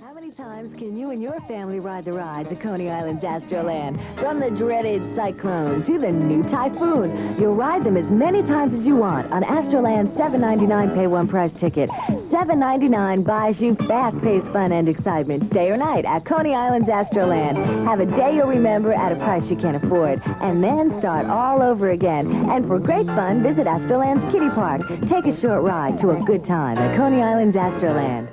How many times can you and your family ride the rides at Coney Island's Astroland? From the dreaded cyclone to the new typhoon, you'll ride them as many times as you want on Astroland's $7.99 pay one price ticket. $7.99 buys you fast-paced fun and excitement, day or night, at Coney Island's Astroland. Have a day you'll remember at a price you can't afford, and then start all over again. And for great fun, visit Astroland's Kiddie Park. Take a short ride to a good time at Coney Island's Astroland.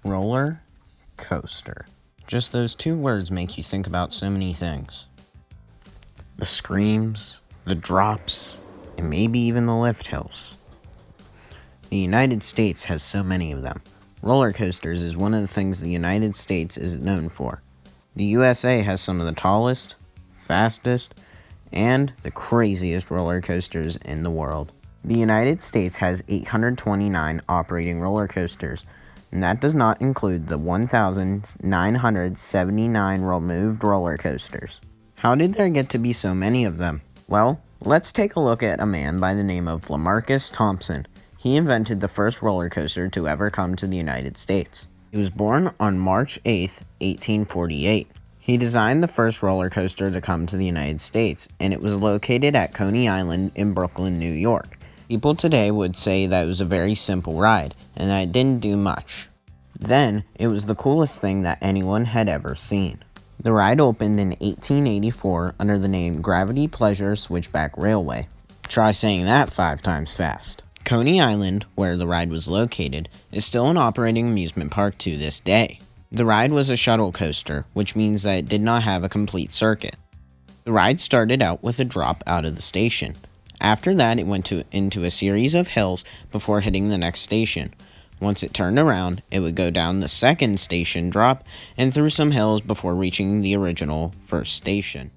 Roller coaster. Just those two words make you think about so many things. The screams, the drops, and maybe even the lift hills. The United States has so many of them. Roller coasters is one of the things the United States is known for. The USA has some of the tallest, fastest, and the craziest roller coasters in the world. The United States has 829 operating roller coasters, and that does not include the 1,979 removed roller coasters. How did there get to be so many of them? Well, let's take a look at a man by the name of Thompson. He invented the first roller coaster to ever come to the United States. He was born on March 8, 1848. He designed the first roller coaster to come to the United States, and it was located at Coney Island in Brooklyn, New York. People today would say that it was a very simple ride, and that it didn't do much. Then, it was the coolest thing that anyone had ever seen. The ride opened in 1884 under the name Gravity Pleasure Switchback Railway. Try saying that 5 times fast. Coney Island, where the ride was located, is still an operating amusement park to this day. The ride was a shuttle coaster, which means that it did not have a complete circuit. The ride started out with a drop out of the station. After that, it went into a series of hills before hitting the next station. Once it turned around, it would go down the second station drop and through some hills before reaching the original first station.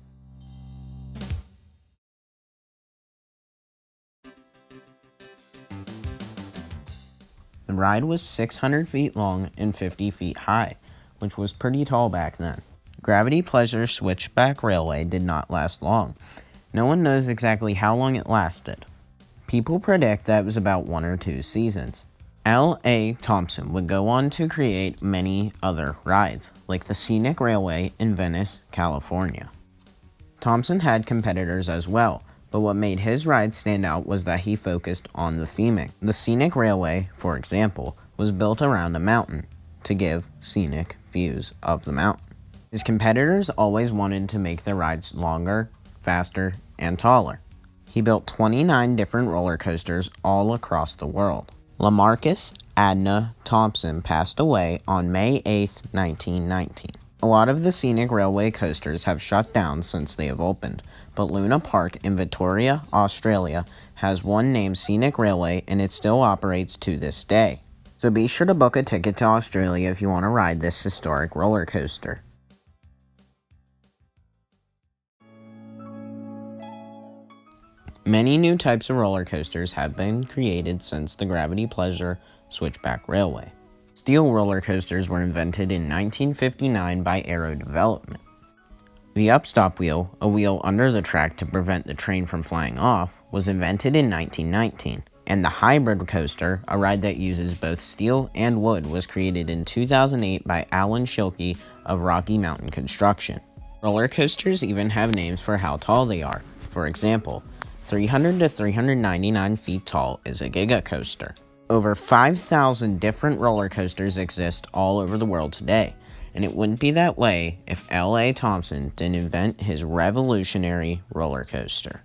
The ride was 600 feet long and 50 feet high, which was pretty tall back then. Gravity Pleasure Switchback Railway did not last long. No one knows exactly how long it lasted. People predict that it was about 1 or 2 seasons. L.A. Thompson would go on to create many other rides, like the Scenic Railway in Venice, California. Thompson had competitors as well, but what made his ride stand out was that he focused on the theming. The Scenic Railway, for example, was built around a mountain to give scenic views of the mountain. His competitors always wanted to make their rides longer, faster, and taller. He built 29 different roller coasters all across the world. Lamarcus Adna Thompson passed away on May 8, 1919. A lot of the Scenic Railway coasters have shut down since they have opened, but Luna Park in Victoria, Australia has one named Scenic Railway, and it still operates to this day. So be sure to book a ticket to Australia if you want to ride this historic roller coaster. Many new types of roller coasters have been created since the Gravity Pleasure Switchback Railway. Steel roller coasters were invented in 1959 by Aero Development. The upstop wheel, a wheel under the track to prevent the train from flying off, was invented in 1919. And the hybrid coaster, a ride that uses both steel and wood, was created in 2008 by Alan Schilke of Rocky Mountain Construction. Roller coasters even have names for how tall they are. For example, 300 to 399 feet tall is a Giga Coaster. Over 5,000 different roller coasters exist all over the world today, and it wouldn't be that way if L.A. Thompson didn't invent his revolutionary roller coaster.